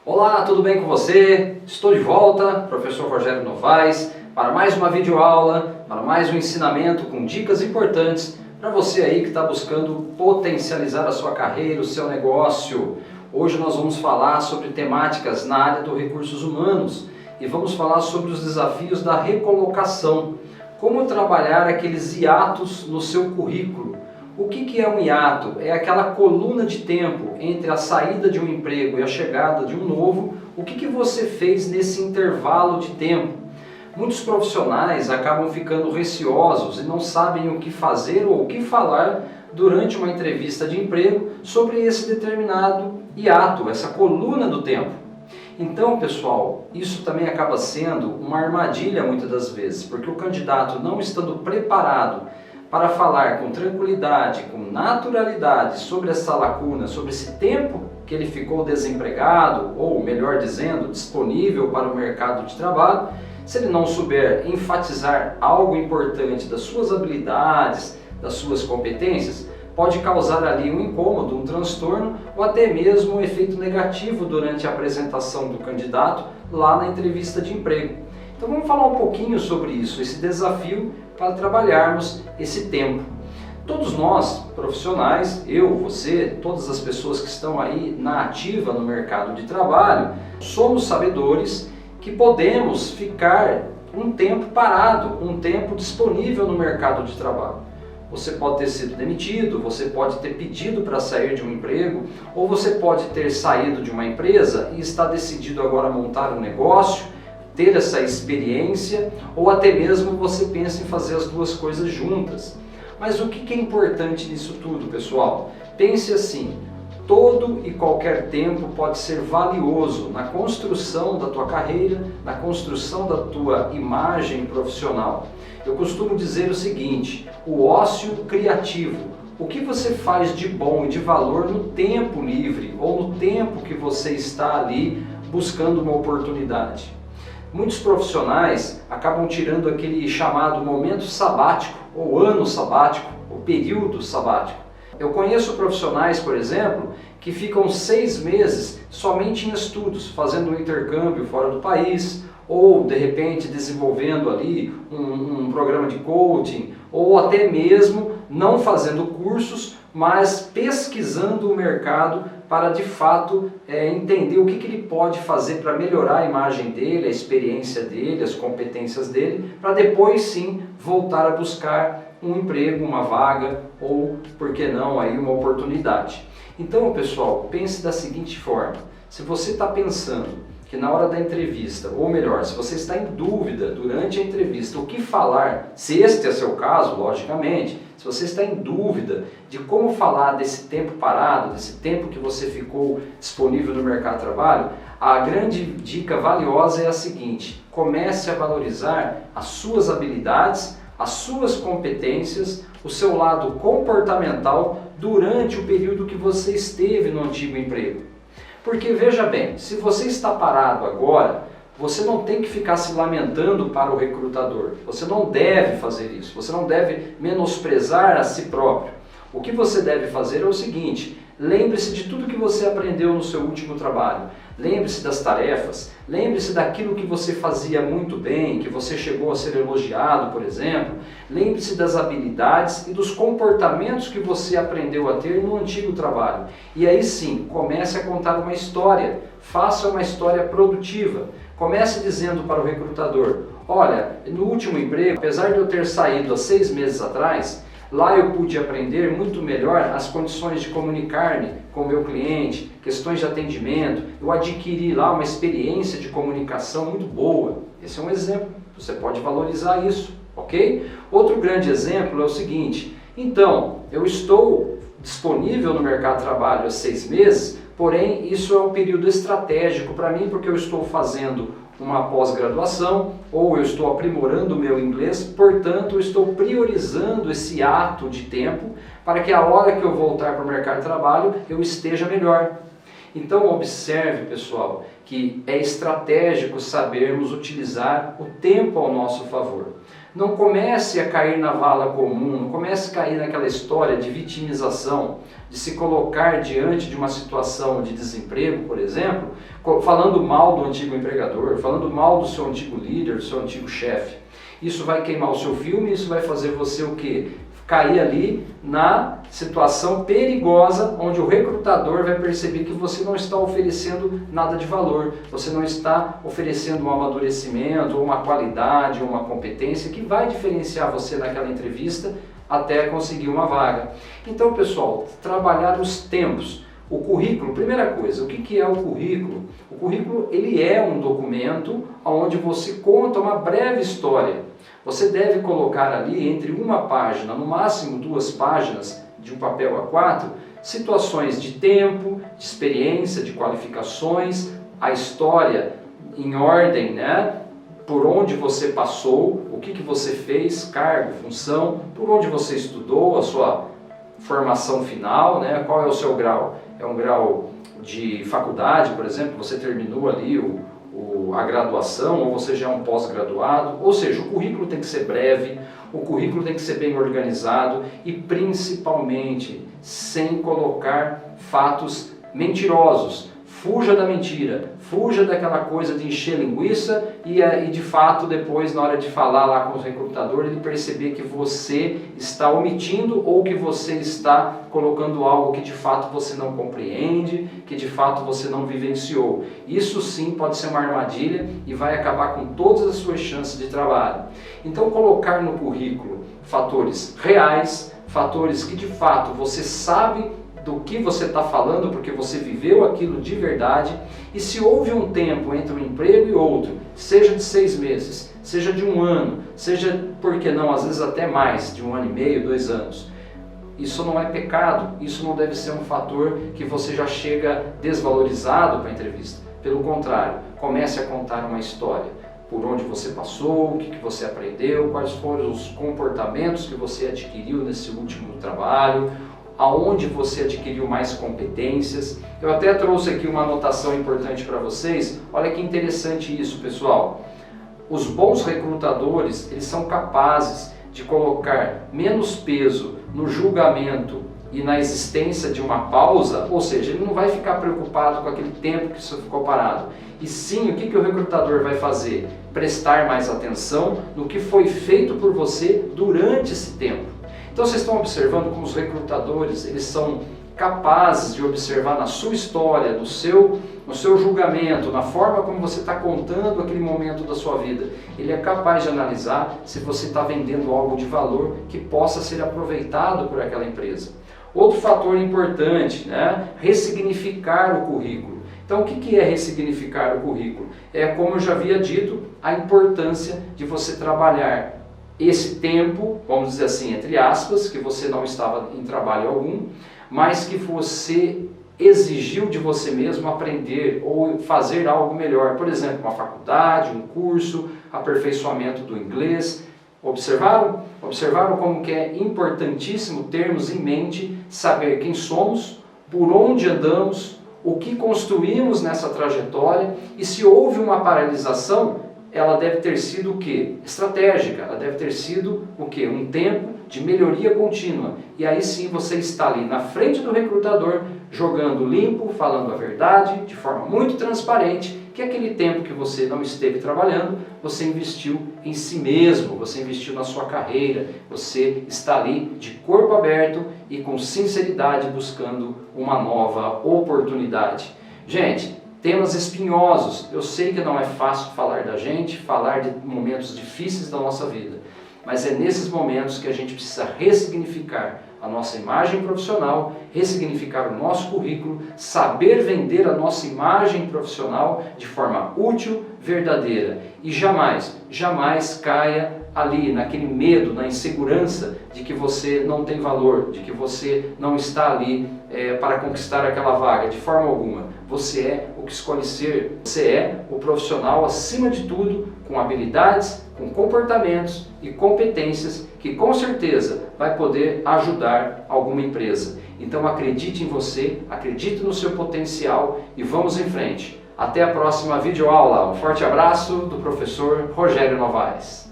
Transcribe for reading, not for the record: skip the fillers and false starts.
Olá, tudo bem com você? Estou de volta, professor Rogério Novaes, para mais uma videoaula, para mais um ensinamento com dicas importantes para você aí que está buscando potencializar a sua carreira, o seu negócio. Hoje nós vamos falar sobre temáticas na área dos recursos humanos e vamos falar sobre os desafios da recolocação. Como trabalhar aqueles hiatos no seu currículo. O que é um hiato? É aquela coluna de tempo entre a saída de um emprego e a chegada de um novo. O que você fez nesse intervalo de tempo? Muitos profissionais acabam ficando receosos e não sabem o que fazer ou o que falar durante uma entrevista de emprego sobre esse determinado hiato, essa coluna do tempo. Então, pessoal, isso também acaba sendo uma armadilha muitas das vezes, porque o candidato, não estando preparado para falar com tranquilidade, com naturalidade sobre essa lacuna, sobre esse tempo que ele ficou desempregado, ou melhor dizendo, disponível para o mercado de trabalho, se ele não souber enfatizar algo importante das suas habilidades, das suas competências, pode causar ali um incômodo, um transtorno ou até mesmo um efeito negativo durante a apresentação do candidato lá na entrevista de emprego. Então vamos falar um pouquinho sobre isso, esse desafio para trabalharmos esse tempo. Todos nós, profissionais, eu, você, todas as pessoas que estão aí na ativa no mercado de trabalho, somos sabedores que podemos ficar um tempo parado, um tempo disponível no mercado de trabalho. Você pode ter sido demitido, você pode ter pedido para sair de um emprego, ou você pode ter saído de uma empresa e está decidido agora a montar um negócio, ter essa experiência, ou até mesmo você pensa em fazer as duas coisas juntas. Mas o que é importante nisso tudo, pessoal? Pense assim, todo e qualquer tempo pode ser valioso na construção da tua carreira, na construção da tua imagem profissional. Eu costumo dizer o seguinte, o ócio criativo. O que você faz de bom e de valor no tempo livre ou no tempo que você está ali buscando uma oportunidade? Muitos profissionais acabam tirando aquele chamado momento sabático, ou ano sabático, ou período sabático. Eu conheço profissionais, por exemplo, que ficam 6 meses somente em estudos, fazendo um intercâmbio fora do país, ou de repente desenvolvendo ali um programa de coaching, ou até mesmo não fazendo cursos, mas pesquisando o mercado para de fato entender o que ele pode fazer para melhorar a imagem dele, a experiência dele, as competências dele, para depois sim voltar a buscar um emprego, uma vaga ou, por que não, aí uma oportunidade. Então, pessoal, pense da seguinte forma, se você está pensando que na hora da entrevista, ou melhor, se você está em dúvida durante a entrevista o que falar, se este é seu caso, logicamente, se você está em dúvida de como falar desse tempo parado, desse tempo que você ficou disponível no mercado de trabalho, a grande dica valiosa é a seguinte, comece a valorizar as suas habilidades, as suas competências, o seu lado comportamental durante o período que você esteve no antigo emprego. Porque veja bem, se você está parado agora, você não tem que ficar se lamentando para o recrutador. Você não deve fazer isso, você não deve menosprezar a si próprio. O que você deve fazer é o seguinte, lembre-se de tudo que você aprendeu no seu último trabalho. Lembre-se das tarefas, lembre-se daquilo que você fazia muito bem, que você chegou a ser elogiado, por exemplo. Lembre-se das habilidades e dos comportamentos que você aprendeu a ter no antigo trabalho. E aí sim, comece a contar uma história, faça uma história produtiva. Comece dizendo para o recrutador, olha, no último emprego, apesar de eu ter saído há 6 meses atrás, lá eu pude aprender muito melhor as condições de comunicar-me com o meu cliente, questões de atendimento, eu adquiri lá uma experiência de comunicação muito boa. Esse é um exemplo, você pode valorizar isso, ok? Outro grande exemplo é o seguinte, então, eu estou disponível no mercado de trabalho há 6 meses, porém isso é um período estratégico para mim porque eu estou fazendo uma pós-graduação ou eu estou aprimorando o meu inglês, portanto eu estou priorizando esse ato de tempo para que a hora que eu voltar para o mercado de trabalho eu esteja melhor. Então observe, pessoal, que é estratégico sabermos utilizar o tempo ao nosso favor. Não comece a cair na vala comum, não comece a cair naquela história de vitimização, de se colocar diante de uma situação de desemprego, por exemplo, falando mal do antigo empregador, falando mal do seu antigo líder, do seu antigo chefe. Isso vai queimar o seu filme, isso vai fazer você o quê? Cair ali na situação perigosa onde o recrutador vai perceber que você não está oferecendo nada de valor, você não está oferecendo um amadurecimento, ou uma qualidade, ou uma competência que vai diferenciar você naquela entrevista até conseguir uma vaga. Então, pessoal, trabalhar os tempos. O currículo, primeira coisa, o que é o currículo? O currículo ele é um documento onde você conta uma breve história. Você deve colocar ali entre uma página, no máximo 2 páginas de um papel A4, situações de tempo, de experiência, de qualificações, a história em ordem, né? Por onde você passou, o que você fez, cargo, função, por onde você estudou, a sua formação final, né? Qual é o seu grau? É um grau de faculdade, por exemplo, você terminou ali a graduação ou você já é um pós-graduado, ou seja, o currículo tem que ser breve, o currículo tem que ser bem organizado e principalmente sem colocar fatos mentirosos. Fuja da mentira, fuja daquela coisa de encher linguiça e de fato depois na hora de falar lá com o recrutador ele perceber que você está omitindo ou que você está colocando algo que de fato você não compreende, que de fato você não vivenciou. Isso sim pode ser uma armadilha e vai acabar com todas as suas chances de trabalho. Então colocar no currículo fatores reais, fatores que de fato você sabe do que você está falando, porque você viveu aquilo de verdade, e se houve um tempo entre um emprego e outro, seja de 6 meses, seja de 1 ano, seja, por que não, às vezes até mais, de 1 ano e meio, 2 anos, isso não é pecado, isso não deve ser um fator que você já chega desvalorizado para a entrevista. Pelo contrário, comece a contar uma história. Por onde você passou, o que você aprendeu, quais foram os comportamentos que você adquiriu nesse último trabalho, aonde você adquiriu mais competências. Eu até trouxe aqui uma anotação importante para vocês. Olha que interessante isso, pessoal. Os bons recrutadores, eles são capazes de colocar menos peso no julgamento e na existência de uma pausa, ou seja, ele não vai ficar preocupado com aquele tempo que você ficou parado. E sim, o que o recrutador vai fazer? Prestar mais atenção no que foi feito por você durante esse tempo. Então vocês estão observando como os recrutadores, eles são capazes de observar na sua história, no seu julgamento, na forma como você está contando aquele momento da sua vida. Ele é capaz de analisar se você está vendendo algo de valor que possa ser aproveitado por aquela empresa. Outro fator importante, né? Ressignificar o currículo. Então o que é ressignificar o currículo? É, como eu já havia dito, a importância de você trabalhar esse tempo, vamos dizer assim, entre aspas, que você não estava em trabalho algum, mas que você exigiu de você mesmo aprender ou fazer algo melhor. Por exemplo, uma faculdade, um curso, aperfeiçoamento do inglês. Observaram? Observaram como que é importantíssimo termos em mente saber quem somos, por onde andamos, o que construímos nessa trajetória e se houve uma paralisação, ela deve ter sido o quê? Estratégica, ela deve ter sido o quê? Um tempo de melhoria contínua. E aí sim você está ali na frente do recrutador, jogando limpo, falando a verdade, de forma muito transparente, que aquele tempo que você não esteve trabalhando, você investiu em si mesmo, você investiu na sua carreira, você está ali de corpo aberto e com sinceridade buscando uma nova oportunidade. Gente, temas espinhosos, eu sei que não é fácil falar da gente, falar de momentos difíceis da nossa vida, mas é nesses momentos que a gente precisa ressignificar a nossa imagem profissional, ressignificar o nosso currículo, saber vender a nossa imagem profissional de forma útil, verdadeira e jamais caia ali naquele medo, na insegurança de que você não tem valor, de que você não está ali para conquistar aquela vaga, de forma alguma. Você é o que escolhe ser, você é o profissional acima de tudo, com habilidades, com comportamentos e competências que com certeza vai poder ajudar alguma empresa. Então acredite em você, acredite no seu potencial e vamos em frente. Até a próxima videoaula. Um forte abraço do professor Rogério Novaes.